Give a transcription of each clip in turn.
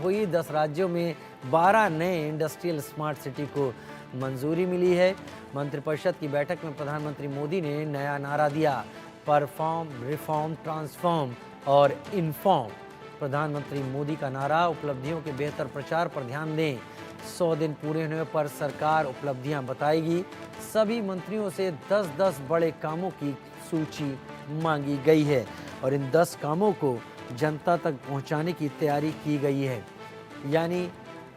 हुई 10 राज्यों में 12 नए इंडस्ट्रियल स्मार्ट सिटी को मंजूरी मिली है। मंत्रिपरिषद की बैठक में प्रधानमंत्री मोदी ने नया नारा दिया, परफॉर्म, रिफॉर्म, ट्रांसफॉर्म और इन्फॉर्म। प्रधानमंत्री मोदी का नारा, उपलब्धियों के बेहतर प्रचार पर ध्यान दें। 100 दिन पूरे होने पर सरकार उपलब्धियां बताएगी। सभी मंत्रियों से 10-10 बड़े कामों की सूची मांगी गई है और इन 10 कामों को जनता तक पहुंचाने की तैयारी की गई है। यानी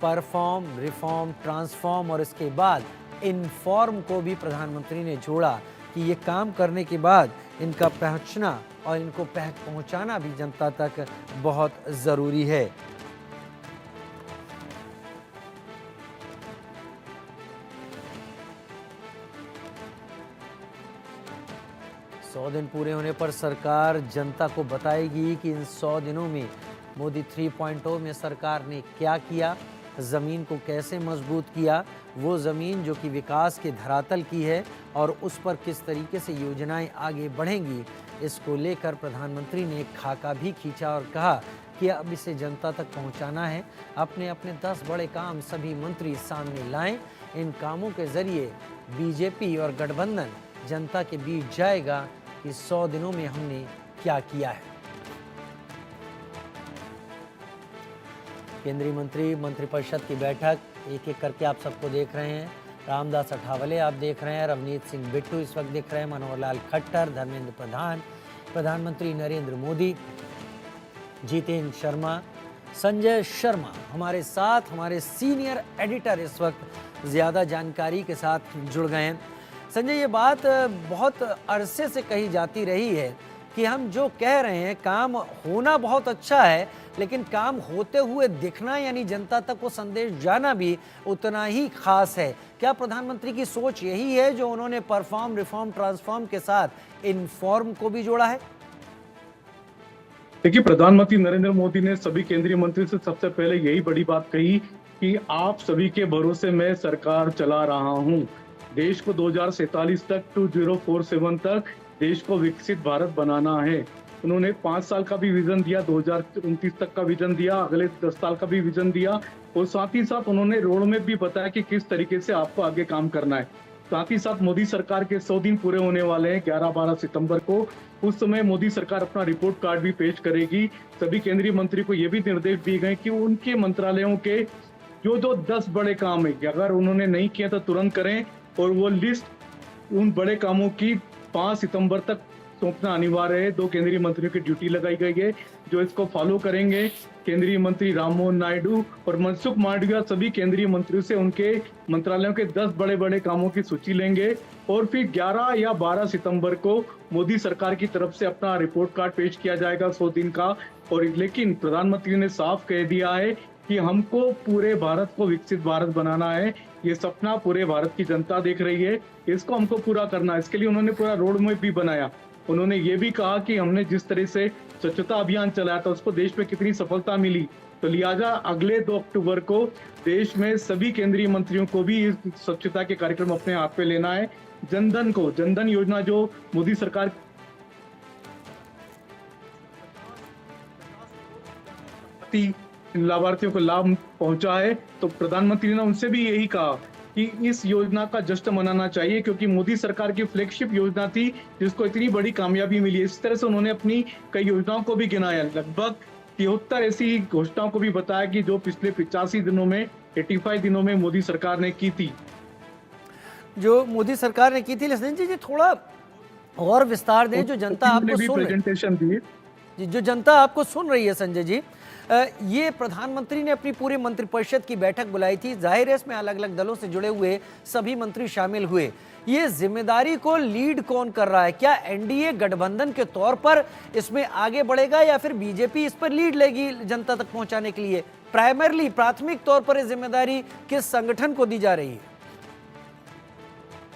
परफॉर्म, रिफॉर्म, ट्रांसफॉर्म और इसके बाद इन्फॉर्म को भी प्रधानमंत्री ने जोड़ा कि ये काम करने के बाद इनका पहुंचना और इनको पहुंचाना भी जनता तक बहुत ज़रूरी है। सौ दिन पूरे होने पर सरकार जनता को बताएगी कि इन 100 दिनों में मोदी 3.0 में सरकार ने क्या किया, ज़मीन को कैसे मजबूत किया, वो ज़मीन जो कि विकास के धरातल की है और उस पर किस तरीके से योजनाएं आगे बढ़ेंगी। इसको लेकर प्रधानमंत्री ने एक खाका भी खींचा और कहा कि अब इसे जनता तक पहुंचाना है। अपने अपने 10 बड़े काम सभी मंत्री सामने लाएं। इन कामों के जरिए बीजेपी और गठबंधन जनता के बीच जाएगा कि 100 दिनों में हमने क्या किया है। केंद्रीय मंत्री मंत्रिपरिषद की बैठक एक एक करके आप सबको देख रहे हैं। रामदास अठावले आप देख रहे हैं, रवनीत सिंह बिट्टू इस वक्त देख रहे हैं, मनोहर लाल खट्टर, धर्मेंद्र प्रधान, प्रधानमंत्री नरेंद्र मोदी, जितेंद्र शर्मा, संजय शर्मा हमारे साथ, हमारे सीनियर एडिटर इस वक्त ज़्यादा जानकारी के साथ जुड़ गए हैं। संजय, ये बात बहुत अरसे से कही जाती रही है कि हम जो कह रहे हैं काम होना बहुत अच्छा है, लेकिन काम होते हुए दिखना यानी जनता तक वो संदेश जाना भी उतना ही खास है। क्या प्रधानमंत्री की सोच यही है जो उन्होंने परफॉर्म, रिफॉर्म, ट्रांसफॉर्म के साथ इन्फॉर्म को भी जोड़ा है? देखिए, प्रधानमंत्री नरेंद्र मोदी ने सभी केंद्रीय मंत्री से सबसे पहले यही बड़ी बात कही कि आप सभी के भरोसे मैं सरकार चला रहा हूं। देश को 2047 तक 2047 तक देश को विकसित भारत बनाना है। उन्होंने 5 साल का भी विजन दिया, 2029 तक का विजन दिया, अगले 10 साल का भी विजन दिया और साथ ही साथ उन्होंने रोड मैप भी बताया कि किस तरीके से आपको आगे काम करना है। साथ ही साथ मोदी सरकार के 100 दिन पूरे होने वाले हैं 11-12 सितंबर को। उस समय मोदी सरकार अपना रिपोर्ट कार्ड भी पेश करेगी। सभी केंद्रीय मंत्री को ये भी निर्देश दिए गए कि उनके मंत्रालयों के जो 10 बड़े काम है, अगर उन्होंने नहीं किया तो तुरंत करें और वो लिस्ट उन बड़े कामों की 5 सितंबर तक सौंपना अनिवार्य है। 2 केंद्रीय मंत्रियों की ड्यूटी लगाई गई है जो इसको फॉलो करेंगे। केंद्रीय मंत्री राममोहन नायडू और मनसुख मांडविया सभी केंद्रीय मंत्रियों से उनके मंत्रालयों के 10 बड़े बड़े कामों की सूची लेंगे और फिर 11 या 12 सितंबर को मोदी सरकार की तरफ से अपना रिपोर्ट कार्ड पेश किया जाएगा 100 दिन का। और लेकिन प्रधानमंत्री ने साफ कह दिया है कि हमको पूरे भारत को विकसित भारत बनाना है। ये सपना पूरे भारत की जनता देख रही है, इसको हमको पूरा करना है। इसके लिए उन्होंने पूरा रोड मैप भी बनाया। उन्होंने ये भी कहा कि हमने जिस तरह से स्वच्छता अभियान चलाया था उसको देश में कितनी सफलता मिली, तो लिहाजा अगले 2 अक्टूबर को देश में सभी केंद्रीय मंत्रियों को भी इस स्वच्छता के कार्यक्रम अपने हाथ पे लेना है। जनधन योजना जो मोदी सरकार लाभार्थियों को लाभ पहुंचा है, तो प्रधानमंत्री ने उनसे भी यही कहा कि इस योजना का जश्न मनाना चाहिए क्योंकि मोदी सरकार की फ्लैगशिप योजना थी जिसको इतनी बड़ी कामयाबी मिली है। इस तरह से उन्होंने अपनी कई योजनाओं को भी गिनाया, लगभग 73 ऐसी घोषणाओं को भी बताया कि जो पिछले 85 दिनों में 85 दिनों में मोदी सरकार ने की थी। जो मोदी सरकार ने की थी, लेकिन जी थोड़ा और विस्तार दें। जो जनता आपको सुन प्रेजेंटेशन दी, जो जनता आपको सुन रही है संजय जी, ये प्रधानमंत्री ने अपनी पूरी मंत्रिपरिषद की बैठक बुलाई थी। जाहिर है इसमें अलग अलग दलों से जुड़े हुए सभी मंत्री शामिल हुए। ये जिम्मेदारी को लीड कौन कर रहा है? क्या एनडीए गठबंधन के तौर पर इसमें आगे बढ़ेगा या फिर बीजेपी इस पर लीड लेगी जनता तक पहुंचाने के लिए? प्राइमरली, प्राथमिक तौर पर ये जिम्मेदारी किस संगठन को दी जा रही है?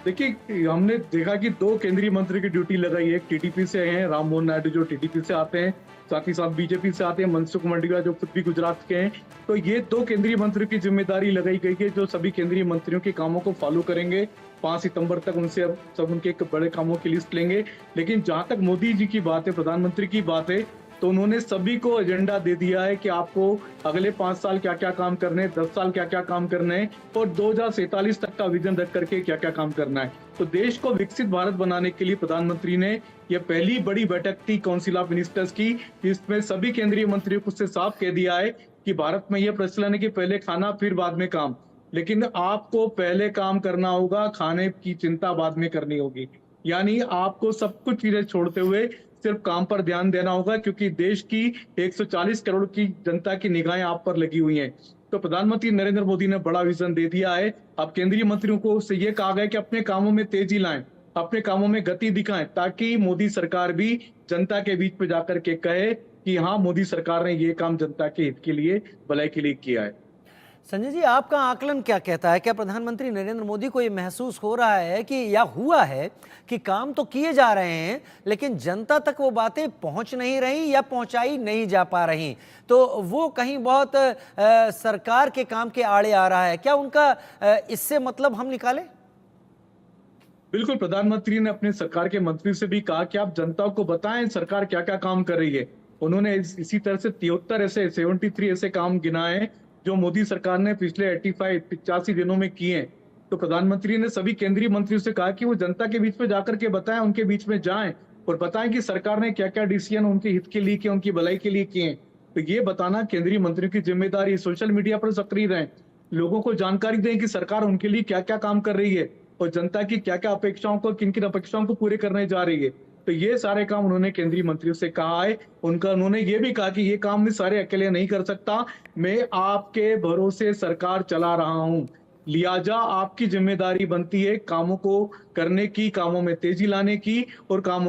देखिए, हमने देखा कि 2 केंद्रीय मंत्री की ड्यूटी लगाई है। एक टीडीपी से हैं, राममोहन नायडू जो टीडीपी से आते हैं, साथ ही साथ बीजेपी से आते हैं मनसुख मांडविया जो खुद भी गुजरात के हैं। तो ये 2 केंद्रीय मंत्रियों की जिम्मेदारी लगाई गई है जो सभी केंद्रीय मंत्रियों के कामों को फॉलो करेंगे। 5 सितंबर तक उनसे सब उनके बड़े कामों की लिस्ट लेंगे। लेकिन जहां तक मोदी जी की बात है, प्रधानमंत्री की बात है, तो उन्होंने सभी को एजेंडा दे दिया है कि आपको अगले 5 साल क्या-क्या काम करने हैं, 10 साल क्या-क्या काम करने हैं और 2047 तक का विजन रख करके क्या-क्या काम करना है। तो देश को विकसित भारत बनाने के लिए प्रधानमंत्री ने ये पहली बड़ी बैठक थी काउंसिल ऑफ मिनिस्टर्स की, जिसमें सभी केंद्रीय मंत्रियों को उससे साफ कह दिया है कि भारत में यह प्रचलन है कि पहले खाना फिर बाद में काम। लेकिन आपको पहले काम करना होगा, खाने की चिंता बाद में करनी होगी। यानी आपको सब कुछ चीजें छोड़ते हुए सिर्फ काम पर ध्यान देना होगा, क्योंकि देश की 140 करोड़ की जनता की निगाहें आप पर लगी हुई हैं। तो प्रधानमंत्री नरेंद्र मोदी ने बड़ा विजन दे दिया है। अब केंद्रीय मंत्रियों को उससे ये कहा गया है कि अपने कामों में तेजी लाएं, अपने कामों में गति दिखाएं, ताकि मोदी सरकार भी जनता के बीच में जाकर के कहे कि हाँ, मोदी सरकार ने ये काम जनता के हित के लिए, भलाई के लिए किया है। संजय जी, आपका आकलन क्या कहता है? क्या प्रधानमंत्री नरेंद्र मोदी को ये महसूस हो रहा है कि या हुआ है कि काम तो किए जा रहे हैं लेकिन जनता तक वो बातें पहुंच नहीं रही या पहुंचाई नहीं जा पा रही, तो वो कहीं बहुत सरकार के काम के आड़े आ रहा है? क्या उनका इससे मतलब हम निकालें? बिल्कुल, प्रधानमंत्री ने अपने सरकार के मंत्री से भी कहा कि आप जनता को बताएं सरकार क्या-क्या काम कर रही है। उन्होंने इसी तरह से 73 ऐसे काम गिनाए हैं जो मोदी सरकार ने पिछले 85 दिनों में किए हैं। तो प्रधानमंत्री ने सभी केंद्रीय मंत्रियों से कहा कि वो जनता के बीच में जाकर के बताएं, उनके बीच में जाएं और बताएं कि सरकार ने क्या-क्या डिसीजन उनके हित के लिए किए, उनकी भलाई के लिए किए हैं। तो ये बताना केंद्रीय मंत्रियों की जिम्मेदारी है। सोशल मीडिया पर सक्रिय रहें, लोगों को जानकारी दें कि सरकार उनके लिए क्या-क्या काम कर रही है और जनता की क्या-क्या अपेक्षाओं को, किन-किन अपेक्षाओं को पूरे करने जा रही है। तो ये सारे काम उन्होंने केंद्रीय मंत्रियों से कहा है। उन्होंने ये भी कहा कि ये काम मैं सारे अकेले नहीं कर सकता, मैं आपके भरोसे सरकार चला रहा हूँ। लिहाजा आपकी जिम्मेदारी बनती है कामों को करने की, कामों में तेजी लाने की और कामों